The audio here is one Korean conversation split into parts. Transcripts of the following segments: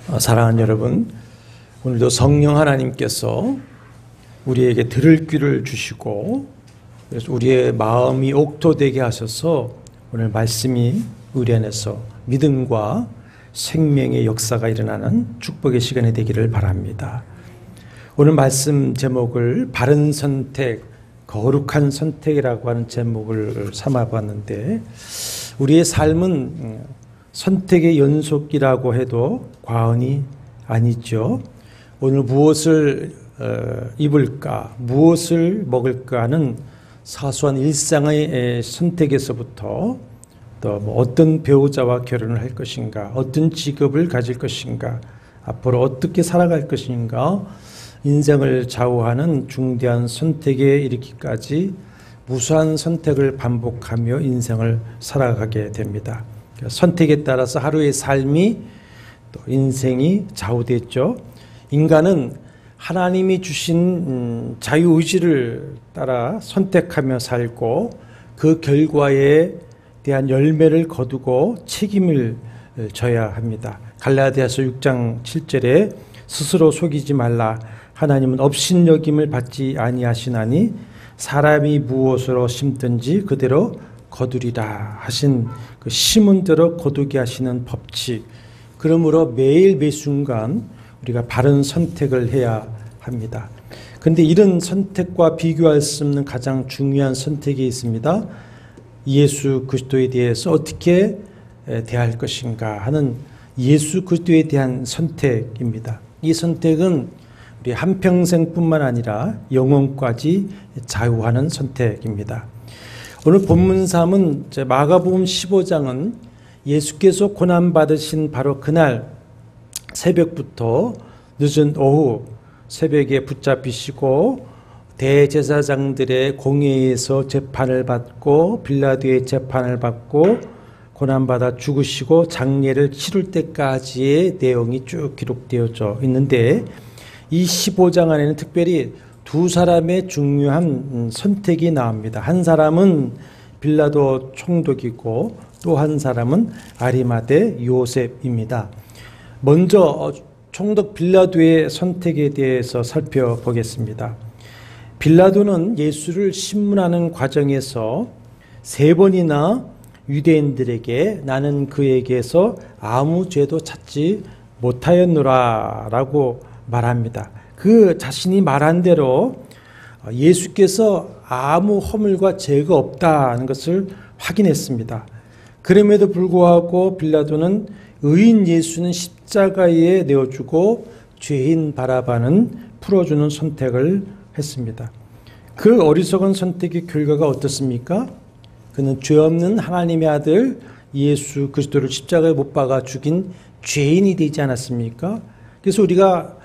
사랑하는 여러분, 오늘도 성령 하나님께서 우리에게 들을 귀를 주시고 그래서 우리의 마음이 옥토되게 하셔서 오늘 말씀이 우리 안에서 믿음과 생명의 역사가 일어나는 축복의 시간이 되기를 바랍니다. 오늘 말씀 제목을 바른 선택, 거룩한 선택이라고 하는 제목을 삼아봤는데 우리의 삶은 선택의 연속이라고 해도 과언이 아니죠. 오늘 무엇을 입을까, 무엇을 먹을까 하는 사소한 일상의 선택에서부터 또 어떤 배우자와 결혼을 할 것인가, 어떤 직업을 가질 것인가, 앞으로 어떻게 살아갈 것인가, 인생을 좌우하는 중대한 선택에 이르기까지 무수한 선택을 반복하며 인생을 살아가게 됩니다. 선택에 따라서 하루의 삶이 또 인생이 좌우됐죠. 인간은 하나님이 주신 자유의지를 따라 선택하며 살고 그 결과에 대한 열매를 거두고 책임을 져야 합니다. 갈라디아서 6장 7절에 스스로 속이지 말라. 하나님은 업신여김을 받지 아니하시나니 사람이 무엇으로 심든지 그대로 거두리라 하신 그 심은 대로 거두게 하시는 법칙. 그러므로 매일 매순간 우리가 바른 선택을 해야 합니다. 그런데 이런 선택과 비교할 수 없는 가장 중요한 선택이 있습니다. 예수 그리스도에 대해서 어떻게 대할 것인가 하는 예수 그리스도에 대한 선택입니다. 이 선택은 우리 한평생뿐만 아니라 영원까지 좌우하는 선택입니다. 오늘 본문 3은 마가복음 15장은 예수께서 고난받으신 바로 그날 새벽부터 늦은 오후 새벽에 붙잡히시고 대제사장들의 공회에서 재판을 받고 빌라도의 재판을 받고 고난받아 죽으시고 장례를 치를 때까지의 내용이 쭉 기록되어져 있는데 이 15장 안에는 특별히 두 사람의 중요한 선택이 나옵니다. 한 사람은 빌라도 총독이고 또 한 사람은 아리마대 요셉입니다. 먼저 총독 빌라도의 선택에 대해서 살펴보겠습니다. 빌라도는 예수를 신문하는 과정에서 3번이나 유대인들에게 나는 그에게서 아무 죄도 찾지 못하였노라 라고 말합니다. 그 자신이 말한 대로 예수께서 아무 허물과 죄가 없다는 것을 확인했습니다. 그럼에도 불구하고 빌라도는 의인 예수는 십자가에 내어주고 죄인 바라바는 풀어주는 선택을 했습니다. 그 어리석은 선택의 결과가 어떻습니까? 그는 죄 없는 하나님의 아들 예수 그리스도를 십자가에 못 박아 죽인 죄인이 되지 않았습니까? 그래서 우리가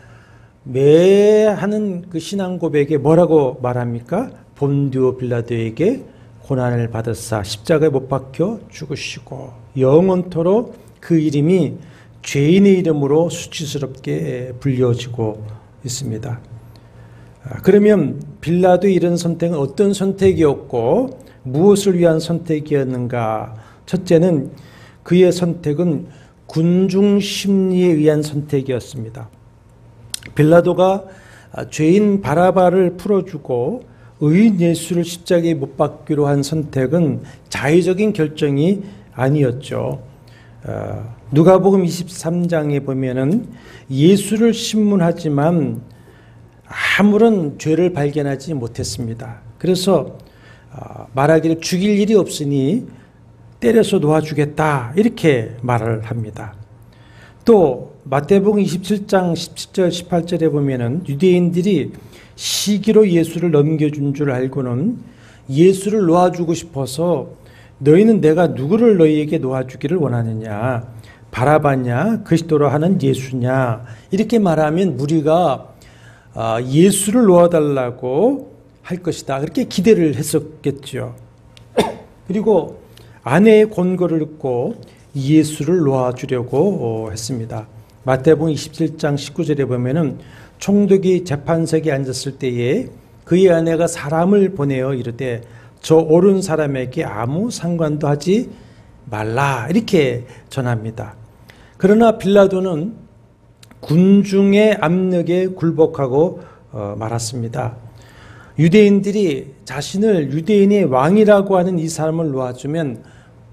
매 하는 그 신앙 고백에 뭐라고 말합니까? 본디오 빌라도에게 고난을 받으사 십자가에 못 박혀 죽으시고 영원토록 그 이름이 죄인의 이름으로 수치스럽게 불려지고 있습니다. 그러면 빌라도의 이런 선택은 어떤 선택이었고 무엇을 위한 선택이었는가? 첫째는 그의 선택은 군중 심리에 의한 선택이었습니다. 빌라도가 죄인 바라바를 풀어주고 의인 예수를 십자가에 못 박기로 한 선택은 자의적인 결정이 아니었죠. 누가복음 23장에 보면은 예수를 신문하지만 아무런 죄를 발견하지 못했습니다. 그래서 말하기를 죽일 일이 없으니 때려서 놓아주겠다 이렇게 말을 합니다. 또 마태복음 27장 17절 18절에 보면은 유대인들이 시기로 예수를 넘겨준 줄 알고는 예수를 놓아주고 싶어서 너희는 내가 누구를 너희에게 놓아주기를 원하느냐, 바라바냐 그리스도로 하는 예수냐 이렇게 말하면 무리가 예수를 놓아달라고 할 것이다 그렇게 기대를 했었겠죠. 그리고 아내의 권고를 듣고 예수를 놓아주려고 했습니다. 마태복음 27장 19절에 보면은 총독이 재판석에 앉았을 때에 그의 아내가 사람을 보내어 이르되 저 옳은 사람에게 아무 상관도 하지 말라 이렇게 전합니다. 그러나 빌라도는 군중의 압력에 굴복하고 말았습니다. 유대인들이 자신을 유대인의 왕이라고 하는 이 사람을 놓아주면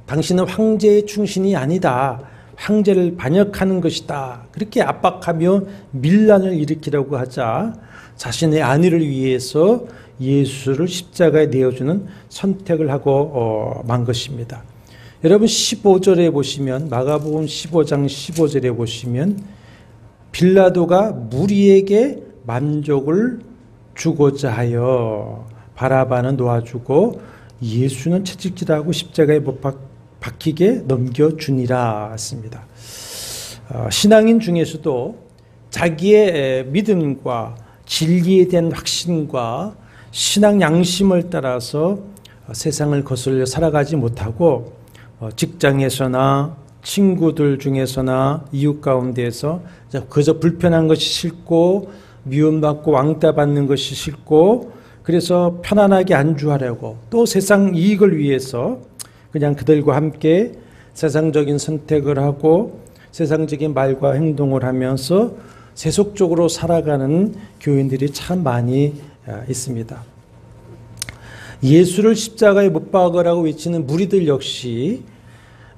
당신은 황제의 충신이 아니다. 황제를 반역하는 것이다. 그렇게 압박하며 밀란을 일으키려고 하자 자신의 안위를 위해서 예수를 십자가에 내어주는 선택을 하고 만 것입니다. 여러분 15절에 보시면 마가복음 15장 15절에 보시면 빌라도가 무리에게 만족을 주고자 하여 바라바는 놓아주고 예수는 채찍질하고 십자가에 못 박히게 넘겨주니라 했습니다. 신앙인 중에서도 자기의 믿음과 진리에 대한 확신과 신앙 양심을 따라서 세상을 거슬려 살아가지 못하고 직장에서나 친구들 중에서나 이웃 가운데에서 그저 불편한 것이 싫고 미움받고 왕따받는 것이 싫고 그래서 편안하게 안주하려고 또 세상 이익을 위해서 그냥 그들과 함께 세상적인 선택을 하고 세상적인 말과 행동을 하면서 세속적으로 살아가는 교인들이 참 많이 있습니다. 예수를 십자가에 못 박으라고 외치는 무리들 역시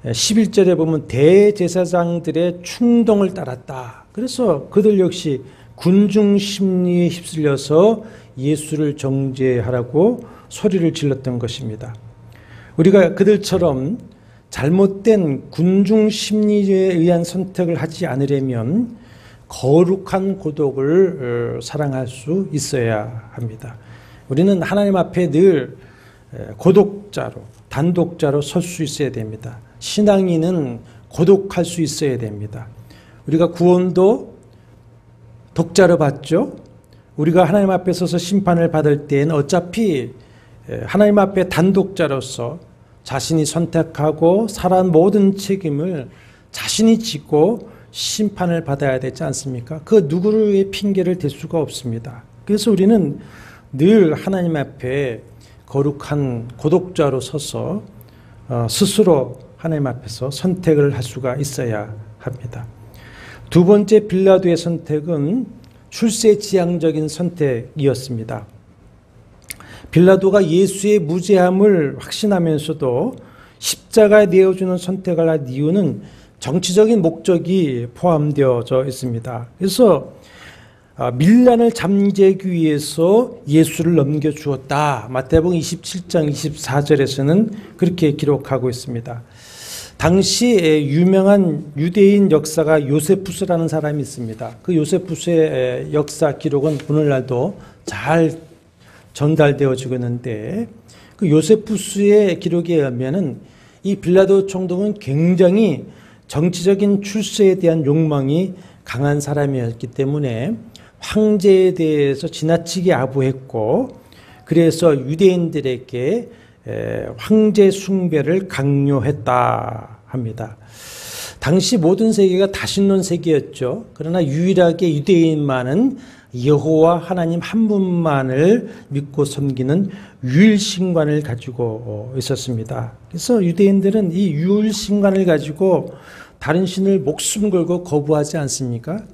11절에 보면 대제사장들의 충동을 따랐다. 그래서 그들 역시 군중 심리에 휩쓸려서 예수를 정죄하라고 소리를 질렀던 것입니다. 우리가 그들처럼 잘못된 군중 심리에 의한 선택을 하지 않으려면 거룩한 고독을 사랑할 수 있어야 합니다. 우리는 하나님 앞에 늘 고독자로, 단독자로 설 수 있어야 됩니다. 신앙인은 고독할 수 있어야 됩니다. 우리가 구원도 독자로 받죠. 우리가 하나님 앞에 서서 심판을 받을 때에는 어차피 하나님 앞에 단독자로서 자신이 선택하고 살아온 모든 책임을 자신이 지고 심판을 받아야 되지 않습니까? 그 누구의 핑계를 댈 수가 없습니다. 그래서 우리는 늘 하나님 앞에 거룩한 고독자로 서서 스스로 하나님 앞에서 선택을 할 수가 있어야 합니다. 두 번째 빌라도의 선택은 출세지향적인 선택이었습니다. 빌라도가 예수의 무죄함을 확신하면서도 십자가에 내어주는 선택을 한 이유는 정치적인 목적이 포함되어져 있습니다. 그래서 밀란을 잠재기 위해서 예수를 넘겨주었다. 마태복음 27장 24절에서는 그렇게 기록하고 있습니다. 당시 유명한 유대인 역사가 요세푸스라는 사람이 있습니다. 그 요세푸스의 역사 기록은 오늘날도 잘 전달되어지고 있는데 그 요세푸스의 기록에 의하면은 이 빌라도 총독은 굉장히 정치적인 출세에 대한 욕망이 강한 사람이었기 때문에 황제에 대해서 지나치게 아부했고 그래서 유대인들에게 황제 숭배를 강요했다 합니다. 당시 모든 세계가 다신론 세계였죠. 그러나 유일하게 유대인만은 여호와 하나님 한 분만을 믿고 섬기는 유일신관을 가지고 있었습니다. 그래서 유대인들은 이 유일신관을 가지고 다른 신을 목숨 걸고 거부하지 않습니까?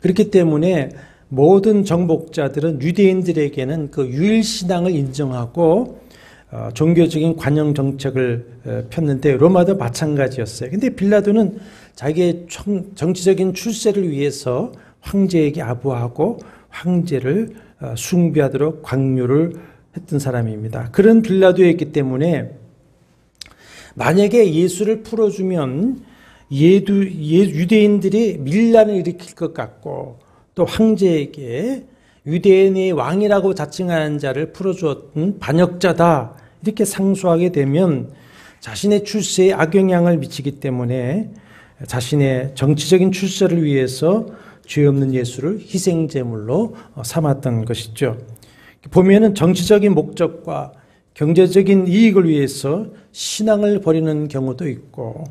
그렇기 때문에 모든 정복자들은 유대인들에게는 그 유일신앙을 인정하고 종교적인 관용 정책을 폈는데 로마도 마찬가지였어요. 근데 빌라도는 자기의 정치적인 출세를 위해서 황제에게 아부하고 황제를 숭배하도록 강요를 했던 사람입니다. 그런 빌라도였기 때문에 만약에 예수를 풀어주면 유대인들이 밀란을 일으킬 것 같고 또 황제에게 유대인의 왕이라고 자칭하는 자를 풀어주었던 반역자다 이렇게 상소하게 되면 자신의 출세에 악영향을 미치기 때문에 자신의 정치적인 출세를 위해서 죄 없는 예수를 희생제물로 삼았던 것이죠. 보면은 정치적인 목적과 경제적인 이익을 위해서 신앙을 버리는 경우도 있고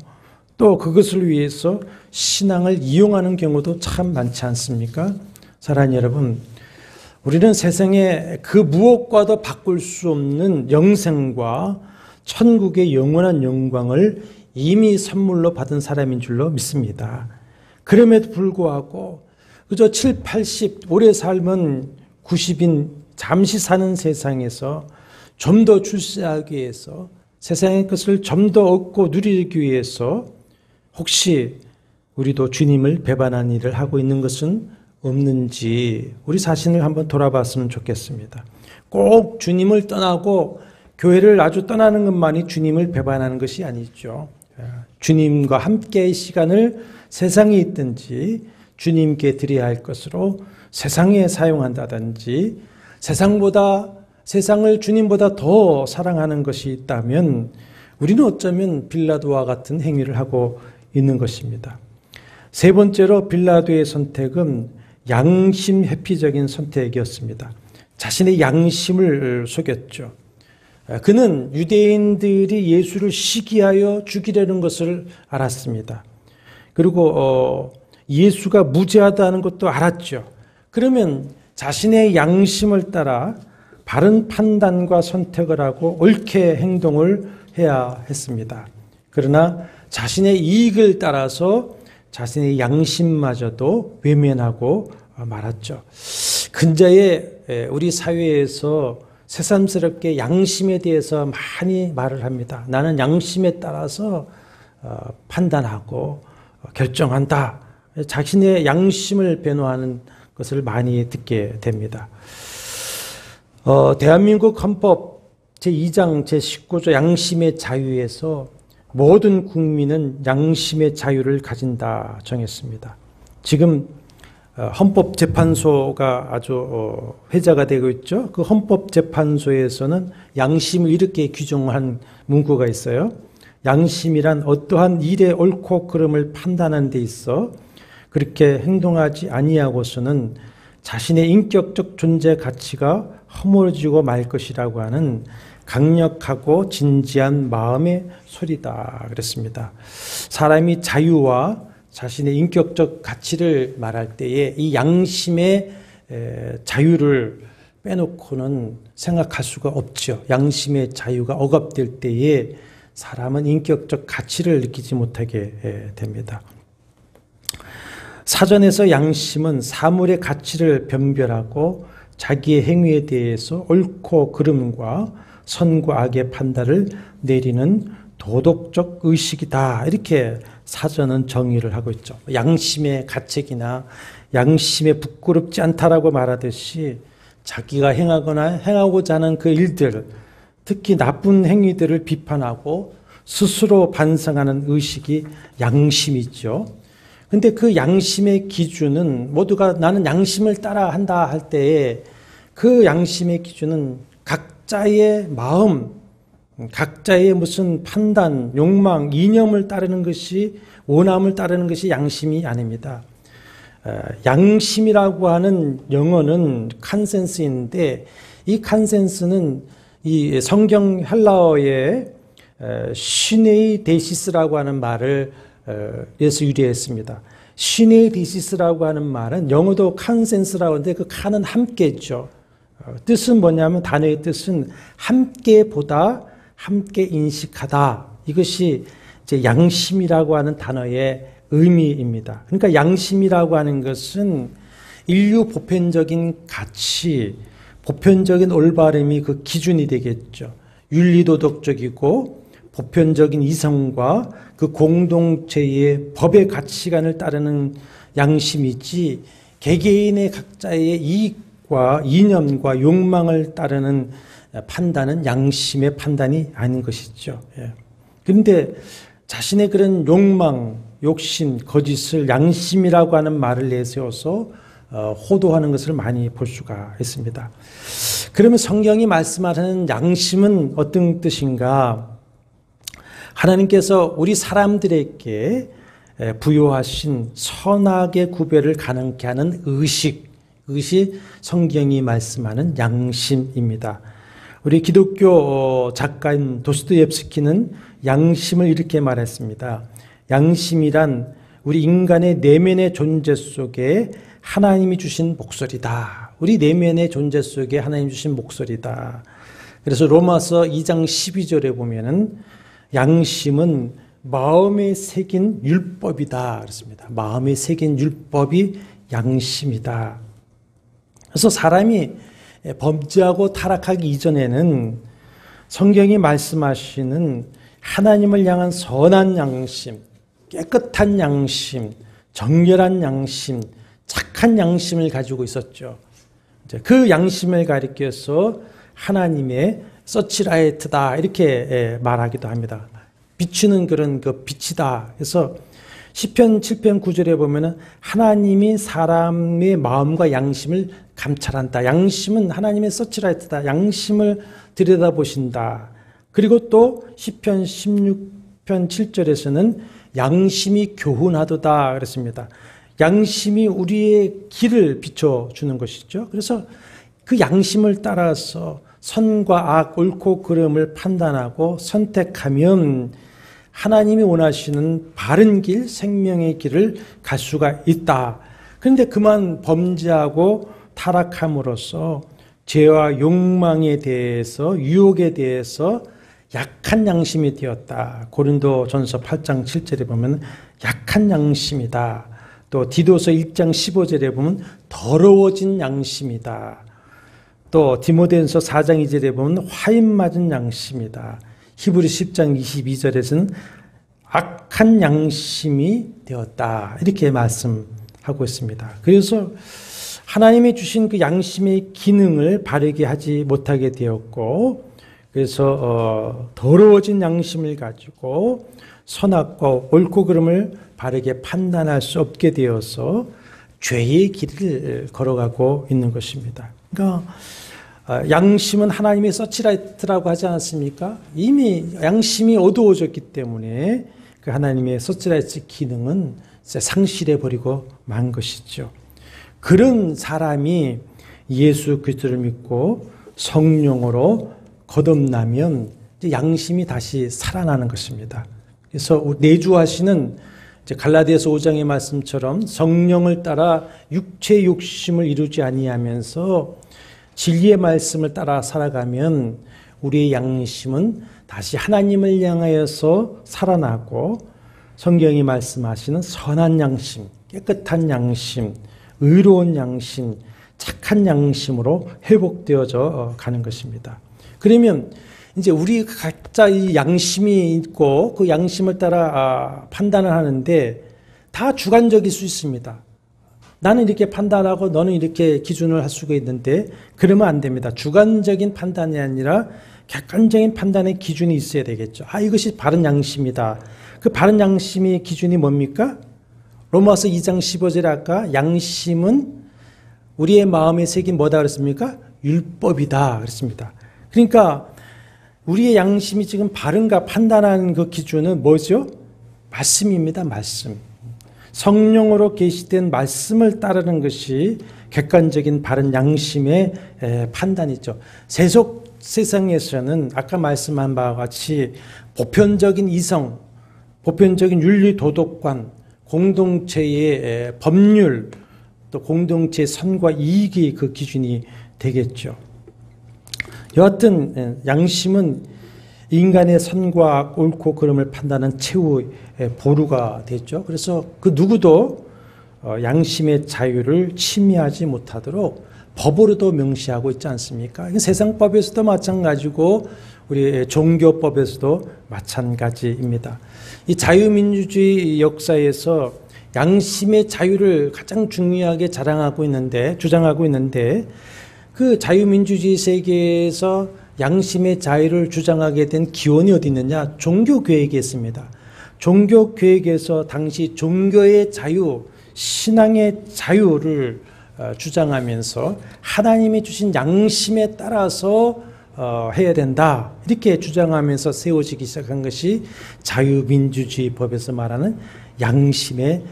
또 그것을 위해서 신앙을 이용하는 경우도 참 많지 않습니까? 사랑하는 여러분, 우리는 세상에 그 무엇과도 바꿀 수 없는 영생과 천국의 영원한 영광을 이미 선물로 받은 사람인 줄로 믿습니다. 그럼에도 불구하고 그저 7, 80 오래 살면 90인 잠시 사는 세상에서 좀 더 출세하기 위해서 세상의 것을 좀 더 얻고 누리기 위해서 혹시 우리도 주님을 배반한 일을 하고 있는 것은 없는지 우리 자신을 한번 돌아봤으면 좋겠습니다. 꼭 주님을 떠나고 교회를 아주 떠나는 것만이 주님을 배반하는 것이 아니죠. 주님과 함께의 시간을 세상에 있든지 주님께 드려야 할 것으로 세상에 사용한다든지 세상을 주님보다 더 사랑하는 것이 있다면 우리는 어쩌면 빌라도와 같은 행위를 하고 있는 것입니다. 세 번째로 빌라도의 선택은 양심 회피적인 선택이었습니다. 자신의 양심을 속였죠. 그는 유대인들이 예수를 시기하여 죽이려는 것을 알았습니다. 그리고 예수가 무죄하다는 것도 알았죠. 그러면 자신의 양심을 따라 바른 판단과 선택을 하고 옳게 행동을 해야 했습니다. 그러나 자신의 이익을 따라서 자신의 양심마저도 외면하고 말았죠. 근자에 우리 사회에서 새삼스럽게 양심에 대해서 많이 말을 합니다. 나는 양심에 따라서 판단하고 결정한다. 자신의 양심을 변호하는 것을 많이 듣게 됩니다. 대한민국 헌법 제2장 제19조 양심의 자유에서 모든 국민은 양심의 자유를 가진다 정했습니다. 지금 헌법재판소가 아주 회자가 되고 있죠. 그 헌법재판소에서는 양심을 이렇게 규정한 문구가 있어요. 양심이란 어떠한 일의 옳고 그름을 판단하는 데 있어 그렇게 행동하지 아니하고서는 자신의 인격적 존재 가치가 허물어지고 말 것이라고 하는 강력하고 진지한 마음의 소리다 그랬습니다. 사람이 자유와 자신의 인격적 가치를 말할 때에 이 양심의 자유를 빼놓고는 생각할 수가 없죠. 양심의 자유가 억압될 때에 사람은 인격적 가치를 느끼지 못하게 됩니다. 사전에서 양심은 사물의 가치를 변별하고 자기의 행위에 대해서 옳고 그름과 선과 악의 판단을 내리는 도덕적 의식이다. 이렇게 사전은 정의를 하고 있죠. 양심의 가책이나 양심에 부끄럽지 않다라고 말하듯이 자기가 행하고자 하는 그 일들, 특히 나쁜 행위들을 비판하고 스스로 반성하는 의식이 양심이죠. 근데 그 양심의 기준은 모두가 나는 양심을 따라 한다 할 때에 그 양심의 기준은 각자의 마음, 각자의 무슨 판단, 욕망, 이념을 따르는 것이 원함을 따르는 것이 양심이 아닙니다. 양심이라고 하는 영어는 컨센서스인데 이 컨센서스는 이 성경 헬라어의 시네이 데시스라고 하는 말을 에서 유래했습니다. 시네이 데시스라고 하는 말은 영어도 컨센서스라고 하는데 그 칸은 함께죠. 뜻은 뭐냐면 단어의 뜻은 함께보다 함께 인식하다. 이것이 이제 양심이라고 하는 단어의 의미입니다. 그러니까 양심이라고 하는 것은 인류 보편적인 가치, 보편적인 올바름이 그 기준이 되겠죠. 윤리도덕적이고 보편적인 이성과 그 공동체의 법의 가치관을 따르는 양심이지 개개인의 각자의 이익과 이념과 욕망을 따르는 판단은 양심의 판단이 아닌 것이죠. 그런데 자신의 그런 욕망, 욕심, 거짓을 양심이라고 하는 말을 내세워서 호도하는 것을 많이 볼 수가 있습니다. 그러면 성경이 말씀하는 양심은 어떤 뜻인가? 하나님께서 우리 사람들에게 부여하신 선악의 구별을 가능케 하는 의식, 그것이 성경이 말씀하는 양심입니다. 우리 기독교 작가인 도스토옙스키는 양심을 이렇게 말했습니다. 양심이란 우리 인간의 내면의 존재 속에 하나님이 주신 목소리다. 우리 내면의 존재 속에 하나님이 주신 목소리다. 그래서 로마서 2장 12절에 보면은 양심은 마음에 새긴 율법이다. 그렇습니다. 마음에 새긴 율법이 양심이다. 그래서 사람이 범죄하고 타락하기 이전에는 성경이 말씀하시는 하나님을 향한 선한 양심, 깨끗한 양심, 정결한 양심, 착한 양심을 가지고 있었죠. 그 양심을 가리켜서 하나님의 서치라이트다 이렇게 말하기도 합니다. 비추는 그런 그 빛이다. 그래서 시편 7편 9절에 보면은 하나님이 사람의 마음과 양심을 감찰한다. 양심은 하나님의 서치라이트다. 양심을 들여다보신다. 그리고 또 시편 16편 7절에서는 양심이 교훈하도다 그랬습니다. 양심이 우리의 길을 비춰주는 것이죠. 그래서 그 양심을 따라서 선과 악, 옳고 그름을 판단하고 선택하면 하나님이 원하시는 바른 길, 생명의 길을 갈 수가 있다. 그런데 그만 범죄하고 타락함으로써 죄와 욕망에 대해서, 유혹에 대해서 약한 양심이 되었다. 고린도전서 8장 7절에 보면 약한 양심이다. 또 디도서 1장 15절에 보면 더러워진 양심이다. 또 디모데전서 4장 2절에 보면 화인 맞은 양심이다. 히브리 10장 22절에서는 악한 양심이 되었다. 이렇게 말씀하고 있습니다. 그래서 하나님이 주신 그 양심의 기능을 바르게 하지 못하게 되었고, 그래서 더러워진 양심을 가지고 선악과 옳고 그름을 바르게 판단할 수 없게 되어서 죄의 길을 걸어가고 있는 것입니다. 그러니까 양심은 하나님의 서치라이트라고 하지 않았습니까? 이미 양심이 어두워졌기 때문에 그 하나님의 서치라이트 기능은 상실해 버리고 만 것이죠. 그런 사람이 예수 그리스도를 믿고 성령으로 거듭나면 양심이 다시 살아나는 것입니다. 그래서 내주하시는 갈라디아서 5장의 말씀처럼 성령을 따라 육체의 욕심을 이루지 아니하면서 진리의 말씀을 따라 살아가면 우리의 양심은 다시 하나님을 향하여서 살아나고 성경이 말씀하시는 선한 양심, 깨끗한 양심, 의로운 양심, 착한 양심으로 회복되어져 가는 것입니다. 그러면 이제 우리 각자 이 양심이 있고 그 양심을 따라 판단을 하는데 다 주관적일 수 있습니다. 나는 이렇게 판단하고 너는 이렇게 기준을 할 수가 있는데 그러면 안 됩니다. 주관적인 판단이 아니라 객관적인 판단의 기준이 있어야 되겠죠. 이것이 바른 양심이다. 그 바른 양심의 기준이 뭡니까? 로마서 2장 15절에 아까 양심은 우리의 마음에 새긴 뭐다 그랬습니까? 율법이다 그랬습니다. 그러니까 우리의 양심이 지금 바른가 판단하는 그 기준은 뭐죠? 말씀입니다. 말씀. 성령으로 계시된 말씀을 따르는 것이 객관적인 바른 양심의 판단이죠. 세상에서는 아까 말씀한 바와 같이 보편적인 이성, 보편적인 윤리 도덕관, 공동체의 법률, 또 공동체의 선과 이익이 그 기준이 되겠죠. 여하튼 양심은 인간의 선과 옳고 그름을 판단하는 최후의 보루가 됐죠. 그래서 그 누구도 양심의 자유를 침해하지 못하도록 법으로도 명시하고 있지 않습니까? 세상법에서도 마찬가지고 우리 종교법에서도 마찬가지입니다. 이 자유민주주의 역사에서 양심의 자유를 가장 중요하게 주장하고 있는데 그 자유민주주의 세계에서 양심의 자유를 주장하게 된 기원이 어디 있느냐? 종교교회에 있습니다. 종교교회에서 당시 종교의 자유, 신앙의 자유를 주장하면서 하나님이 주신 양심에 따라서 해야 된다. 이렇게 주장하면서 세워지기 시작한 것이 자유민주주의법에서 말하는 양심의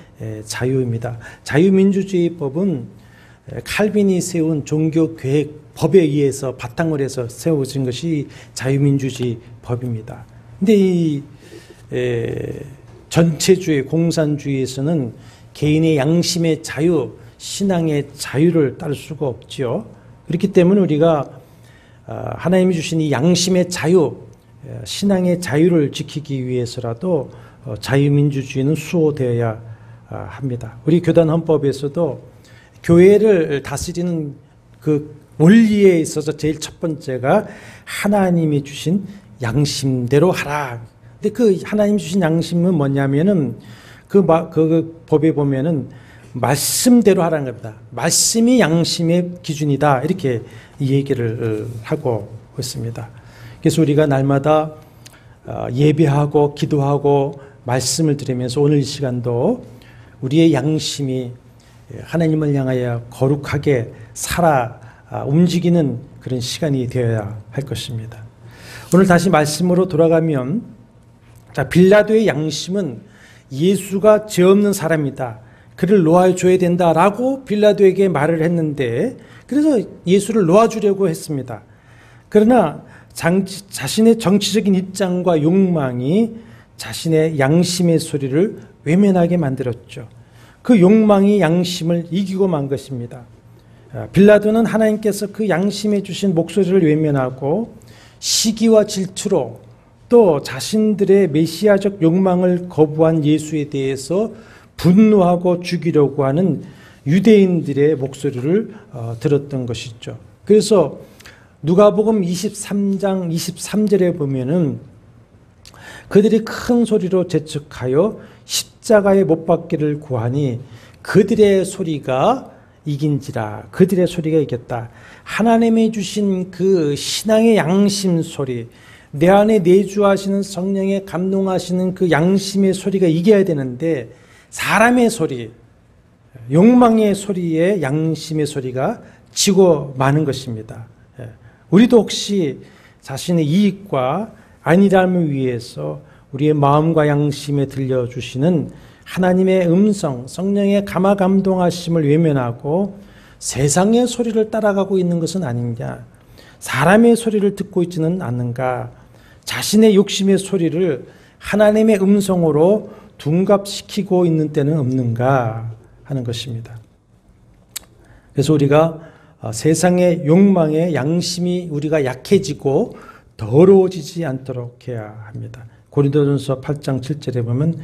자유입니다. 자유민주주의법은 칼빈이 세운 종교계획법에 의해서 바탕을 해서 세워진 것이 자유민주주의법입니다. 근데 이 전체주의, 공산주의에서는 개인의 양심의 자유, 신앙의 자유를 따를 수가 없지요. 그렇기 때문에 우리가 하나님이 주신 이 양심의 자유, 신앙의 자유를 지키기 위해서라도 자유민주주의는 수호되어야 합니다. 우리 교단 헌법에서도 교회를 다스리는 그 원리에 있어서 제일 첫 번째가 하나님이 주신 양심대로 하라. 근데 그 하나님 주신 양심은 뭐냐면은 그 법에 보면은 말씀대로 하라는 겁니다. 말씀이 양심의 기준이다. 이렇게 이 얘기를 하고 있습니다. 그래서 우리가 날마다 예배하고 기도하고 말씀을 들으면서 오늘 이 시간도 우리의 양심이 하나님을 향하여 거룩하게 살아 움직이는 그런 시간이 되어야 할 것입니다. 오늘 다시 말씀으로 돌아가면, 자, 빌라도의 양심은 예수가 죄 없는 사람이다, 그를 놓아줘야 된다라고 빌라도에게 말을 했는데, 그래서 예수를 놓아주려고 했습니다. 그러나 자신의 정치적인 입장과 욕망이 자신의 양심의 소리를 외면하게 만들었죠. 그 욕망이 양심을 이기고 만 것입니다. 빌라도는 하나님께서 그 양심에 주신 목소리를 외면하고 시기와 질투로 또 자신들의 메시아적 욕망을 거부한 예수에 대해서 분노하고 죽이려고 하는 유대인들의 목소리를 들었던 것이죠. 그래서 누가복음 23장 23절에 보면은 그들이 큰 소리로 재촉하여 십자가에 못 박기를 구하니 그들의 소리가 이긴지라. 그들의 소리가 이겼다. 하나님이 주신 그 신앙의 양심 소리, 내 안에 내주하시는 성령의 감동하시는 그 양심의 소리가 이겨야 되는데, 사람의 소리, 욕망의 소리에 양심의 소리가 지고 마는 것입니다. 우리도 혹시 자신의 이익과 안일함을 위해서 우리의 마음과 양심에 들려주시는 하나님의 음성, 성령의 감화감동하심을 외면하고 세상의 소리를 따라가고 있는 것은 아닌가? 사람의 소리를 듣고 있지는 않는가? 자신의 욕심의 소리를 하나님의 음성으로 둔갑시키고 있는 때는 없는가 하는 것입니다. 그래서 우리가 세상의 욕망에 양심이 우리가 약해지고 더러워지지 않도록 해야 합니다. 고린도전서 8장 7절에 보면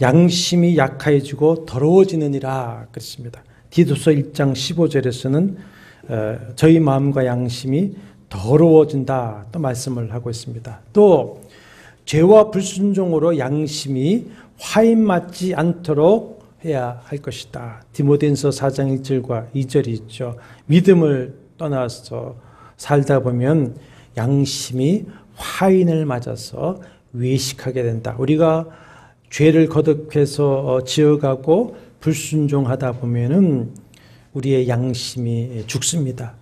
양심이 약해지고 더러워지느니라 그랬습니다. 디도서 1장 15절에서는 저희 마음과 양심이 더러워진다 또 말씀을 하고 있습니다. 또 죄와 불순종으로 양심이 화인 맞지 않도록 해야 할 것이다. 디모데전서 4장 1절과 2절이 있죠. 믿음을 떠나서 살다 보면 양심이 화인을 맞아서 외식하게 된다. 우리가 죄를 거듭해서 지어가고 불순종하다 보면은 우리의 양심이 죽습니다.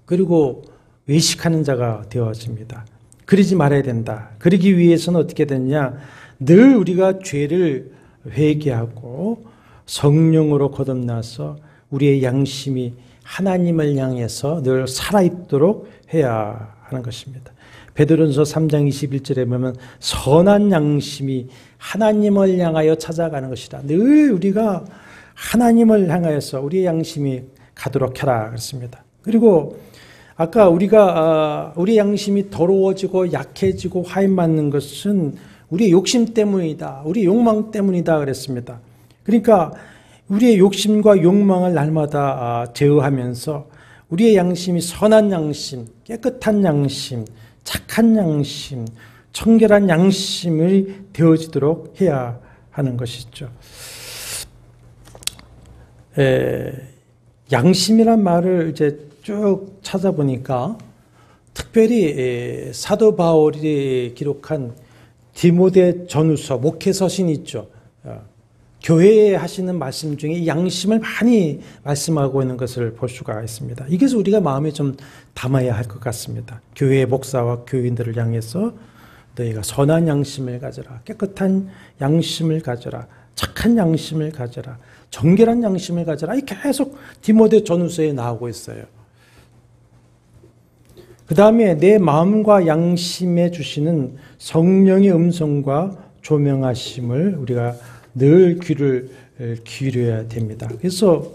그리고 외식하는 자가 되어집니다. 그러지 말아야 된다. 그러기 위해서는 어떻게 되느냐? 늘 우리가 죄를 회개하고 성령으로 거듭나서 우리의 양심이 하나님을 향해서 늘 살아있도록 해야 하는 것입니다. 베드로전서 3장 21절에 보면 선한 양심이 하나님을 향하여 찾아가는 것이다. 늘 우리가 하나님을 향하여서 우리의 양심이 가도록 해라 그랬습니다. 그리고 아까 우리가 우리의 양심이 더러워지고 약해지고 화인 맞는 것은 우리의 욕심 때문이다. 우리의 욕망 때문이다 그랬습니다. 그러니까 우리의 욕심과 욕망을 날마다 제어하면서 우리의 양심이 선한 양심, 깨끗한 양심, 착한 양심, 청결한 양심이 되어지도록 해야 하는 것이죠. 양심이란 말을 이제 쭉 찾아보니까 특별히 사도 바울이 기록한 디모데 전후서 목회 서신이 있죠. 교회에 하시는 말씀 중에 이 양심을 많이 말씀하고 있는 것을 볼 수가 있습니다. 이것을 우리가 마음에 좀 담아야 할 것 같습니다. 교회의 목사와 교인들을 향해서 너희가 선한 양심을 가져라, 깨끗한 양심을 가져라, 착한 양심을 가져라, 정결한 양심을 가져라. 이 계속 디모데 전후서에 나오고 있어요. 그 다음에 내 마음과 양심에 주시는 성령의 음성과 조명하심을 우리가 늘 귀를 기울여야 됩니다. 그래서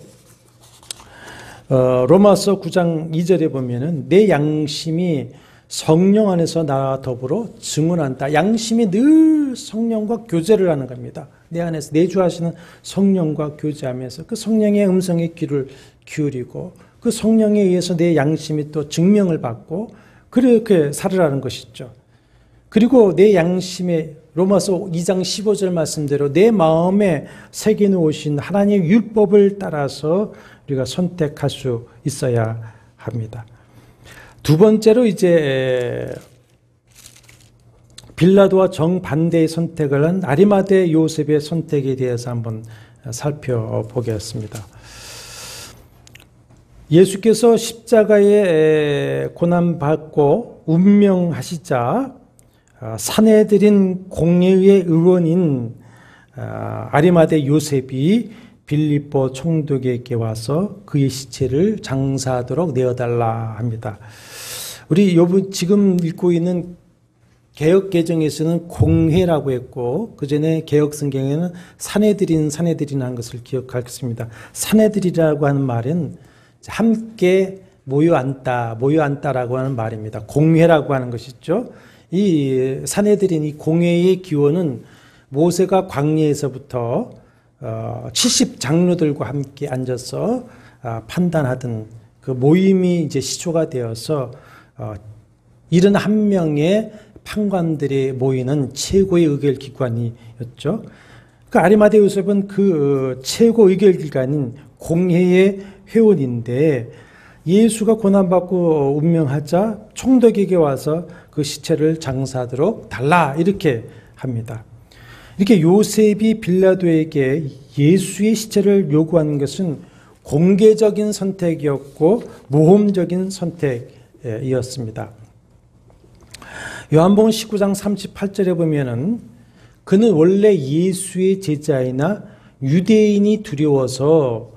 로마서 9장 2절에 보면은 내 양심이 성령 안에서 나와 더불어 증언한다. 양심이 늘 성령과 교제를 하는 겁니다. 내 안에서 내주하시는 성령과 교제하면서 그 성령의 음성에 귀를 기울이고 그 성령에 의해서 내 양심이 또 증명을 받고 그렇게 살으라는 것이죠. 그리고 내 양심에 로마서 2장 15절 말씀대로 내 마음에 새겨놓으신 하나님의 율법을 따라서 우리가 선택할 수 있어야 합니다. 두 번째로 이제 빌라도와 정반대의 선택을 한 아리마대 요셉의 선택에 대해서 한번 살펴보겠습니다. 예수께서 십자가에 고난받고 운명하시자 산헤드린 공회의 의원인 아리마대 요셉이 빌립보 총독에게 와서 그의 시체를 장사하도록 내어달라 합니다. 우리 지금 읽고 있는 개역 개정에서는 공회라고 했고 그 전에 개역 성경에는 산헤드린 한 것을 기억하겠습니다. 산헤드리라고 하는 말은 함께 모여 앉다라고 하는 말입니다. 공회라고 하는 것이죠. 이 산헤드린 이 공회의 기원은 모세가 광야에서부터 70장로들과 함께 앉아서 판단하던 그 모임이 이제 시초가 되어서 71명의 판관들이 모이는 최고의 의결기관이었죠. 그 아리마대 요셉은 그 최고 의결기관인 공회의 회원인데 예수가 고난받고 운명하자 총독에게 와서 그 시체를 장사하도록 달라 이렇게 합니다. 이렇게 요셉이 빌라도에게 예수의 시체를 요구하는 것은 공개적인 선택이었고 모험적인 선택이었습니다. 요한복음 19장 38절에 보면은 그는 원래 예수의 제자이나 유대인이 두려워서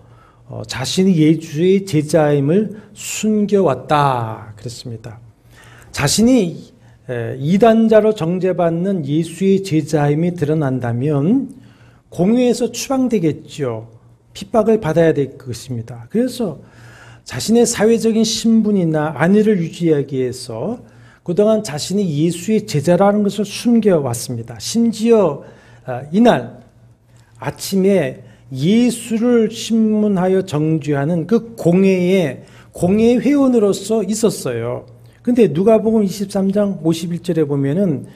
자신이 예수의 제자임을 숨겨왔다 그랬습니다. 자신이 이단자로 정죄받는 예수의 제자임이 드러난다면 공회에서 추방되겠죠. 핍박을 받아야 될 것입니다. 그래서 자신의 사회적인 신분이나 안위를 유지하기 위해서 그동안 자신이 예수의 제자라는 것을 숨겨왔습니다. 심지어 이날 아침에 예수를 신문하여 정죄하는 그 공회 회원으로서 있었어요. 근데 누가복음 23장 51절에 보면은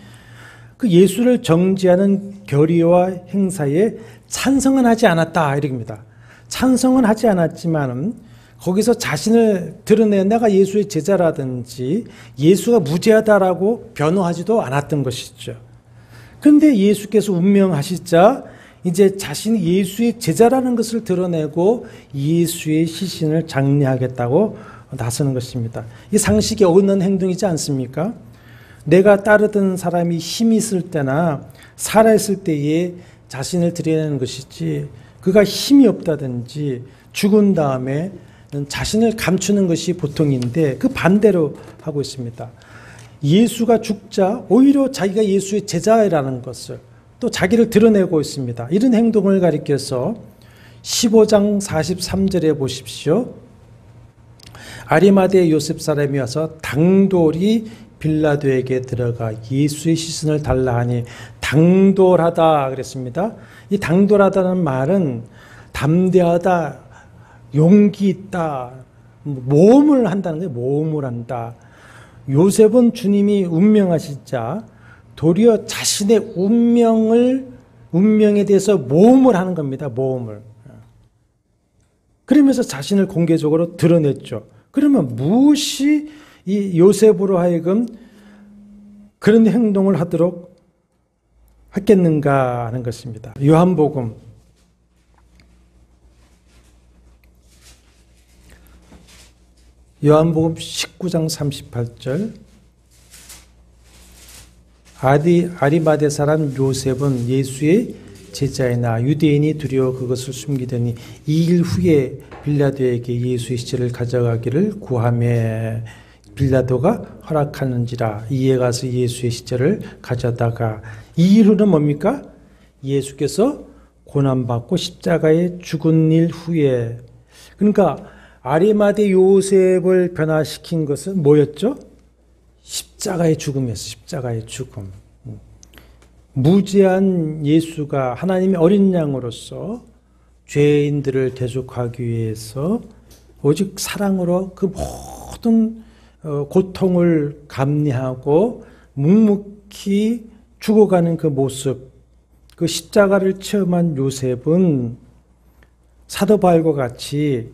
그 예수를 정죄하는 결의와 행사에 찬성은 하지 않았다 이렇습니다. 찬성은 하지 않았지만은 거기서 자신을 드러내 내가 예수의 제자라든지 예수가 무죄하다라고 변호하지도 않았던 것이죠. 그런데 예수께서 운명하시자 이제 자신이 예수의 제자라는 것을 드러내고 예수의 시신을 장례하겠다고 나서는 것입니다. 이 상식에 어긋난 행동이지 않습니까? 내가 따르던 사람이 힘이 있을 때나 살아있을 때에 자신을 드러내는 것이지 그가 힘이 없다든지 죽은 다음에 자신을 감추는 것이 보통인데 그 반대로 하고 있습니다. 예수가 죽자 오히려 자기가 예수의 제자라는 것을 또 자기를 드러내고 있습니다. 이런 행동을 가리켜서 15장 43절에 보십시오. 아리마대 요셉 사람이 와서 당돌이 빌라도에게 들어가 예수의 시신을 달라 하니 당돌하다 그랬습니다. 이 당돌하다는 말은 담대하다, 용기 있다, 모험을 한다는 거예요. 모험을 한다. 요셉은 주님이 운명하시자 도리어 자신의 운명에 대해서 모험을 하는 겁니다. 모험을. 그러면서 자신을 공개적으로 드러냈죠. 그러면 무엇이 이 요셉으로 하여금 그런 행동을 하도록 했겠는가 하는 것입니다. 요한복음 19장 38절 아리마대 사람 요셉은 예수의 제자이나 유대인이 두려워 그것을 숨기더니 2일 후에 빌라도에게 예수의 시체를 가져가기를 구하며 빌라도가 허락하는지라 이에 가서 예수의 시체를 가져다가 2일 후는 뭡니까? 예수께서 고난받고 십자가에 죽은 일 후에 그러니까 아리마대 요셉을 변화시킨 것은 뭐였죠? 십자가의 죽음이었어요. 십자가의 죽음. 무죄한 예수가 하나님의 어린 양으로서 죄인들을 대속하기 위해서 오직 사랑으로 그 모든 고통을 감내하고 묵묵히 죽어가는 그 모습, 그 십자가를 체험한 요셉은 사도 바울과 같이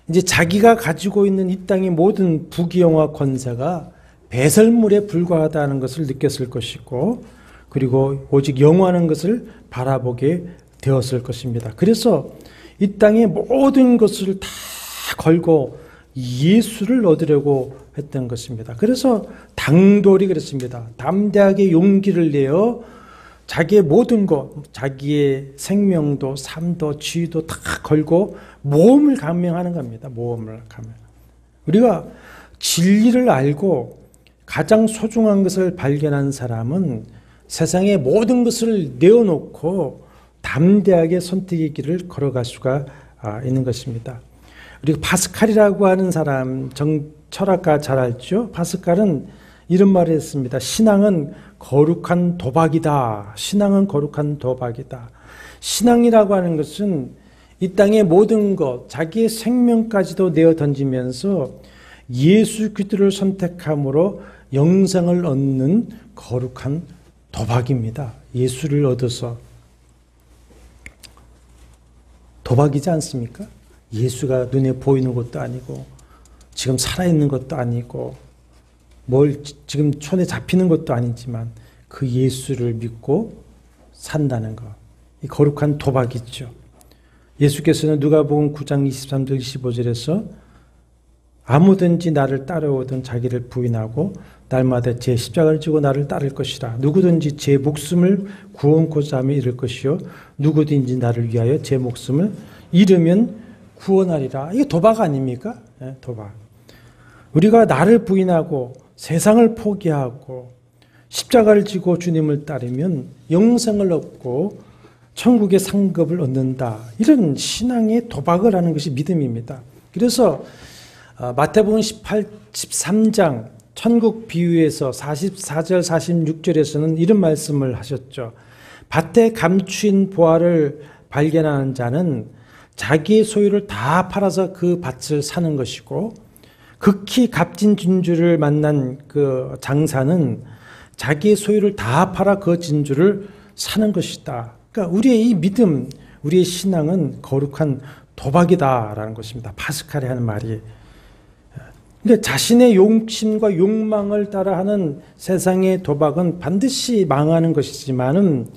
이제 자기가 가지고 있는 이 땅의 모든 부귀영화 권세가 배설물에 불과하다는 것을 느꼈을 것이고, 그리고 오직 영원한 것을 바라보게 되었을 것입니다. 그래서 이 땅의 모든 것을 다 걸고 예수를 얻으려고 했던 것입니다. 그래서 당돌이 그랬습니다. 담대하게 용기를 내어 자기의 모든 것, 자기의 생명도 삶도 지위도 다 걸고 모험을 감행하는 겁니다. 모험을 감행. 우리가 진리를 알고 가장 소중한 것을 발견한 사람은 세상의 모든 것을 내어놓고 담대하게 선택의 길을 걸어갈 수가 있는 것입니다. 우리가 파스칼이라고 하는 사람, 철학가 잘 알죠? 파스칼은 이런 말을 했습니다. 신앙은 거룩한 도박이다. 신앙은 거룩한 도박이다. 신앙이라고 하는 것은 이 땅의 모든 것, 자기의 생명까지도 내어 던지면서 예수 그리스도를 선택함으로 영생을 얻는 거룩한 도박입니다. 예수를 얻어서. 도박이지 않습니까? 예수가 눈에 보이는 것도 아니고 지금 살아있는 것도 아니고 뭘 지금 손에 잡히는 것도 아니지만 그 예수를 믿고 산다는 것. 이 거룩한 도박이죠. 예수께서는 누가복음 9장 23절 25절에서 아무든지 나를 따라오든 자기를 부인하고 날마다 제 십자가를 지고 나를 따를 것이라. 누구든지 제 목숨을 구원코자 하며 잃을 것이요 누구든지 나를 위하여 제 목숨을 잃으면 구원하리라. 이게 도박 아닙니까? 네, 도박. 우리가 나를 부인하고 세상을 포기하고 십자가를 지고 주님을 따르면 영생을 얻고 천국의 상급을 얻는다. 이런 신앙의 도박을 하는 것이 믿음입니다. 그래서 마태복음 13장 천국 비유에서 44절 46절에서는 이런 말씀을 하셨죠. 밭에 감추인 보화를 발견하는 자는 자기의 소유를 다 팔아서 그 밭을 사는 것이고, 극히 값진 진주를 만난 그 장사는 자기의 소유를 다 팔아 그 진주를 사는 것이다. 그러니까 우리의 이 믿음, 우리의 신앙은 거룩한 도박이다라는 것입니다. 파스칼이 하는 말이. 그러니까 자신의 욕심과 욕망을 따라하는 세상의 도박은 반드시 망하는 것이지만은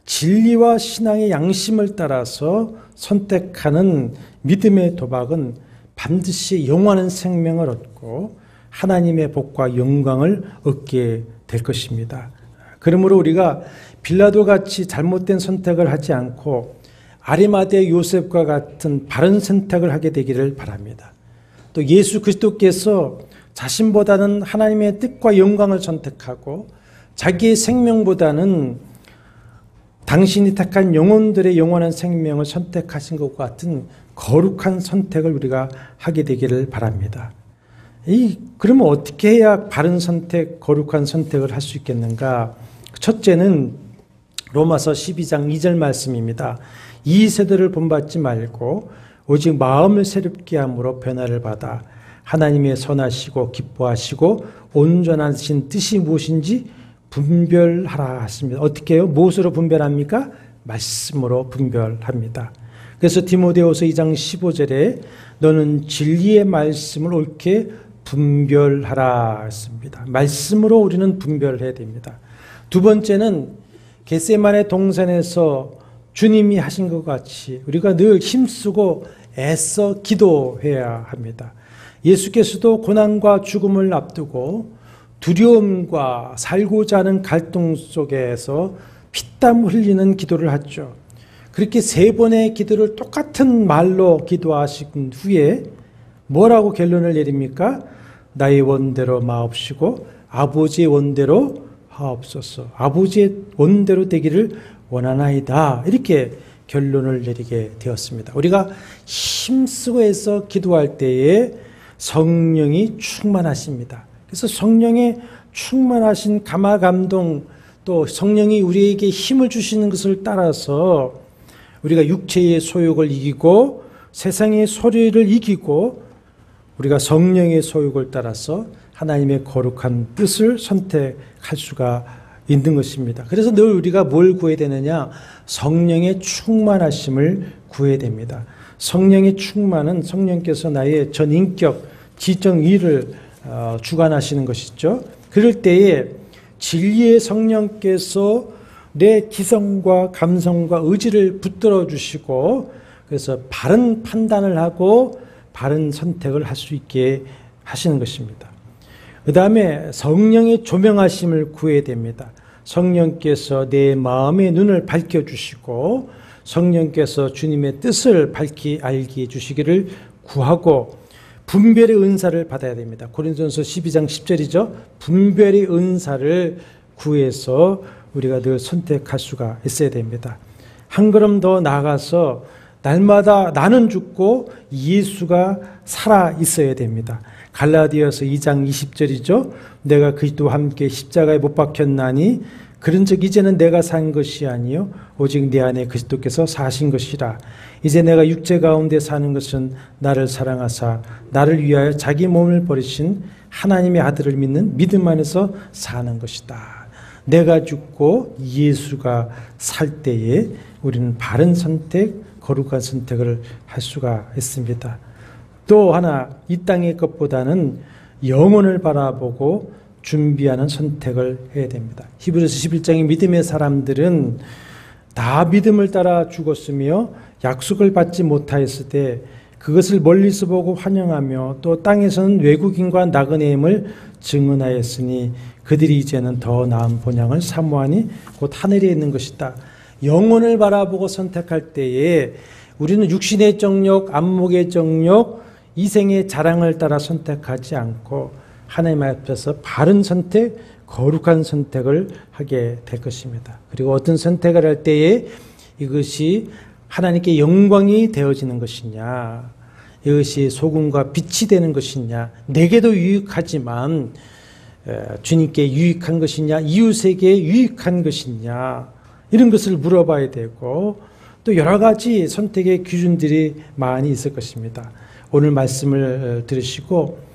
진리와 신앙의 양심을 따라서 선택하는 믿음의 도박은 반드시 영원한 생명을 얻고 하나님의 복과 영광을 얻게 될 것입니다. 그러므로 우리가 빌라도 같이 잘못된 선택을 하지 않고 아리마대 요셉과 같은 바른 선택을 하게 되기를 바랍니다. 또 예수 그리스도께서 자신보다는 하나님의 뜻과 영광을 선택하고 자기의 생명보다는 당신이 택한 영혼들의 영원한 생명을 선택하신 것과 같은 거룩한 선택을 우리가 하게 되기를 바랍니다. 그러면 어떻게 해야 바른 선택, 거룩한 선택을 할 수 있겠는가? 첫째는 로마서 12장 2절 말씀입니다. 이 세대를 본받지 말고 오직 마음을 새롭게 함으로 변화를 받아 하나님의 선하시고 기뻐하시고 온전하신 뜻이 무엇인지 분별하라 하십니다. 어떻게 해요? 무엇으로 분별합니까? 말씀으로 분별합니다. 그래서 디모데후서 2장 15절에 너는 진리의 말씀을 옳게 분별하라 했습니다. 말씀으로 우리는 분별해야 됩니다. 두 번째는 겟세마네 동산에서 주님이 하신 것 같이 우리가 늘 힘쓰고 애써 기도해야 합니다. 예수께서도 고난과 죽음을 앞두고 두려움과 살고자 하는 갈등 속에서 피땀 흘리는 기도를 하죠. 그렇게 3번의 기도를 똑같은 말로 기도하신 후에 뭐라고 결론을 내립니까? 나의 원대로 마옵시고 아버지의 원대로 하옵소서. 아버지의 원대로 되기를 원하나이다. 이렇게 결론을 내리게 되었습니다. 우리가 힘쓰고 해서 기도할 때에 성령이 충만하십니다. 그래서 성령의 충만하신 감화 감동 또 성령이 우리에게 힘을 주시는 것을 따라서 우리가 육체의 소욕을 이기고 세상의 소리를 이기고 우리가 성령의 소욕을 따라서 하나님의 거룩한 뜻을 선택할 수가 있는 것입니다. 그래서 늘 우리가 뭘 구해야 되느냐? 성령의 충만하심을 구해야 됩니다. 성령의 충만은 성령께서 나의 전인격, 지정의를 주관하시는 것이죠. 그럴 때에 진리의 성령께서 내 기성과 감성과 의지를 붙들어 주시고 그래서 바른 판단을 하고 바른 선택을 할 수 있게 하시는 것입니다. 그 다음에 성령의 조명하심을 구해야 됩니다. 성령께서 내 마음의 눈을 밝혀주시고 성령께서 주님의 뜻을 밝히 알게 해주시기를 구하고 분별의 은사를 받아야 됩니다. 고린도전서 12장 10절이죠. 분별의 은사를 구해서 우리가 늘 선택할 수가 있어야 됩니다. 한 걸음 더 나아가서 날마다 나는 죽고 예수가 살아 있어야 됩니다. 갈라디아서 2장 20절이죠. 내가 그리스도와 함께 십자가에 못 박혔나니 그런즉 이제는 내가 산 것이 아니요 오직 내 안에 그리스도께서 사신 것이라. 이제 내가 육체 가운데 사는 것은 나를 사랑하사 나를 위하여 자기 몸을 버리신 하나님의 아들을 믿는 믿음 안에서 사는 것이다. 내가 죽고 예수가 살 때에 우리는 바른 선택, 거룩한 선택을 할 수가 있습니다. 또 하나 이 땅의 것보다는 영혼을 바라보고 준비하는 선택을 해야 됩니다. 히브리서 11장의 믿음의 사람들은 다 믿음을 따라 죽었으며 약속을 받지 못하였을 때 그것을 멀리서 보고 환영하며 또 땅에서는 외국인과 나그네임을 증언하였으니 그들이 이제는 더 나은 본향을 사모하니 곧 하늘에 있는 것이다. 영혼을 바라보고 선택할 때에 우리는 육신의 정욕, 안목의 정욕, 이생의 자랑을 따라 선택하지 않고 하나님 앞에서 바른 선택, 거룩한 선택을 하게 될 것입니다. 그리고 어떤 선택을 할 때에 이것이 하나님께 영광이 되어지는 것이냐, 이것이 소금과 빛이 되는 것이냐, 내게도 유익하지만 주님께 유익한 것이냐, 이웃에게 유익한 것이냐, 이런 것을 물어봐야 되고 또 여러 가지 선택의 기준들이 많이 있을 것입니다. 오늘 말씀을 들으시고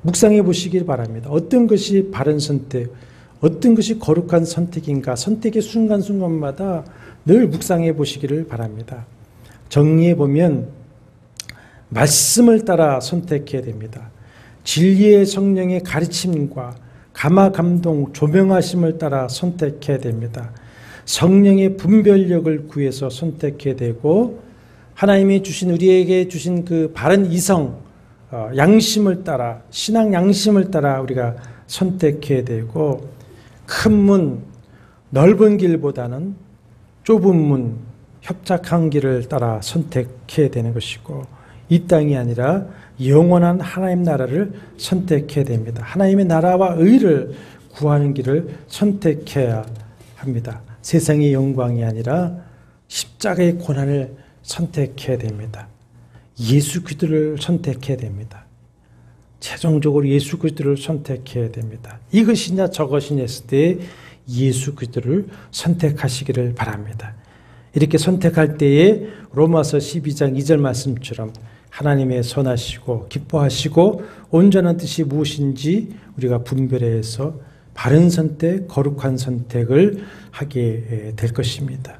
묵상해 보시길 바랍니다. 어떤 것이 바른 선택, 어떤 것이 거룩한 선택인가, 선택의 순간순간마다 늘 묵상해 보시기를 바랍니다. 정리해 보면 말씀을 따라 선택해야 됩니다. 진리의 성령의 가르침과 감화 감동 조명하심을 따라 선택해야 됩니다. 성령의 분별력을 구해서 선택해야 되고 하나님이 주신 우리에게 주신 그 바른 이성 양심을 따라 신앙 양심을 따라 우리가 선택해야 되고 큰 문 넓은 길보다는 좁은 문 협착한 길을 따라 선택해야 되는 것이고 이 땅이 아니라 영원한 하나님 나라를 선택해야 됩니다. 하나님의 나라와 의를 구하는 길을 선택해야 합니다. 세상의 영광이 아니라 십자가의 고난을 선택해야 됩니다. 예수 그리스도를 선택해야 됩니다. 최종적으로 예수 그리스도를 선택해야 됩니다. 이것이냐 저것이냐 했을 때 예수 그리스도를 선택하시기를 바랍니다. 이렇게 선택할 때에 로마서 12장 2절 말씀처럼 하나님의 선하시고 기뻐하시고 온전한 뜻이 무엇인지 우리가 분별해서 바른 선택, 거룩한 선택을 하게 될 것입니다.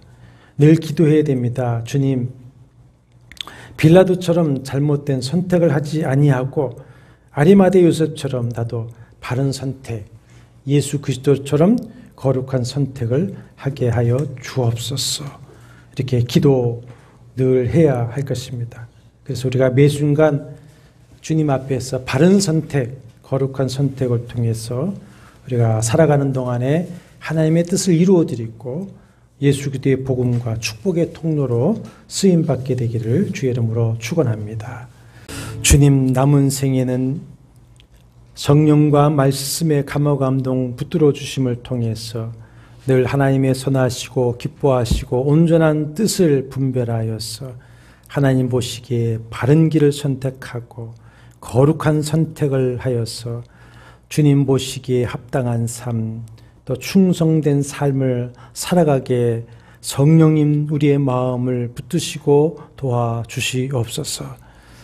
늘 기도해야 됩니다. 주님, 빌라도처럼 잘못된 선택을 하지 아니하고 아리마대 요셉처럼 나도 바른 선택, 예수 그리스도처럼 거룩한 선택을 하게 하여 주옵소서. 이렇게 기도 늘 해야 할 것입니다. 그래서 우리가 매 순간 주님 앞에서 바른 선택, 거룩한 선택을 통해서 우리가 살아가는 동안에 하나님의 뜻을 이루어드리고 예수 그리스도의 복음과 축복의 통로로 쓰임받게 되기를 주의 이름으로 축원합니다. 주님 남은 생에는 성령과 말씀의 감화 감동 붙들어 주심을 통해서 늘 하나님의 선하시고 기뻐하시고 온전한 뜻을 분별하여서 하나님 보시기에 바른 길을 선택하고 거룩한 선택을 하여서 주님 보시기에 합당한 삶, 또 충성된 삶을 살아가게 성령님 우리의 마음을 붙드시고 도와주시옵소서.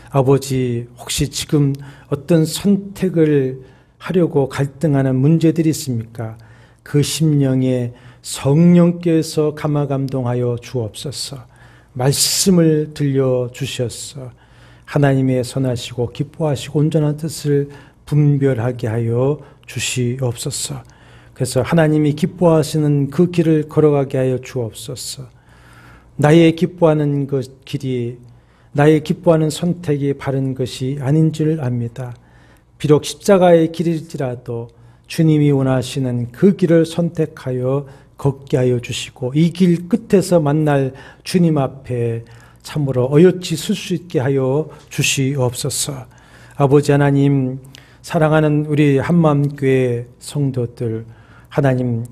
아버지, 혹시 지금 어떤 선택을 하려고 갈등하는 문제들이 있습니까? 그 심령에 성령께서 감화감동하여 주옵소서. 말씀을 들려주셨어. 하나님의 선하시고 기뻐하시고 온전한 뜻을 분별하게 하여 주시옵소서. 그래서 하나님이 기뻐하시는 그 길을 걸어가게 하여 주옵소서. 나의 기뻐하는 그 길이, 나의 기뻐하는 선택이 바른 것이 아닌 줄 압니다. 비록 십자가의 길일지라도 주님이 원하시는 그 길을 선택하여 걷게 하여 주시고 이 길 끝에서 만날 주님 앞에 참으로 어여치 설 수 있게 하여 주시옵소서. 아버지 하나님, 사랑하는 우리 한마음교회 성도들, 하나님,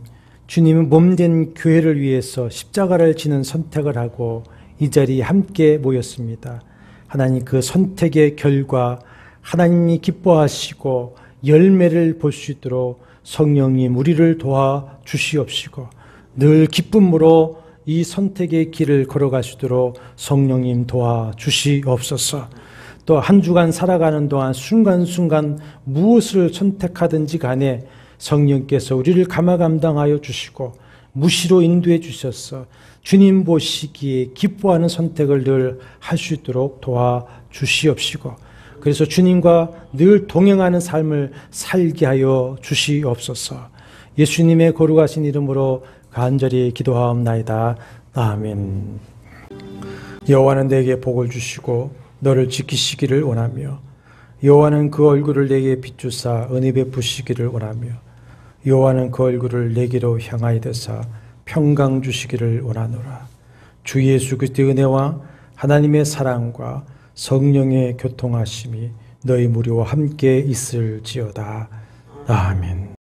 주님은 몸된 교회를 위해서 십자가를 지는 선택을 하고 이 자리에 함께 모였습니다. 하나님, 그 선택의 결과 하나님이 기뻐하시고 열매를 볼 수 있도록 성령님 우리를 도와주시옵시고 늘 기쁨으로 이 선택의 길을 걸어가시도록 성령님 도와주시옵소서. 또 한 주간 살아가는 동안 순간순간 무엇을 선택하든지 간에 성령께서 우리를 감화감당하여 주시고 무시로 인도해 주셔서 주님 보시기에 기뻐하는 선택을 늘 할 수 있도록 도와주시옵시고 그래서 주님과 늘 동행하는 삶을 살게 하여 주시옵소서. 예수님의 거룩하신 이름으로 간절히 기도하옵나이다. 아멘. 여호와는 내게 복을 주시고 너를 지키시기를 원하며 여호와는 그 얼굴을 내게 비추사 은혜 베푸시기를 원하며 여호와는 그 얼굴을 내게로 향하여서 평강 주시기를 원하노라. 주 예수 그리스도의 은혜와 하나님의 사랑과 성령의 교통하심이 너희 무리와 함께 있을지어다. 아멘.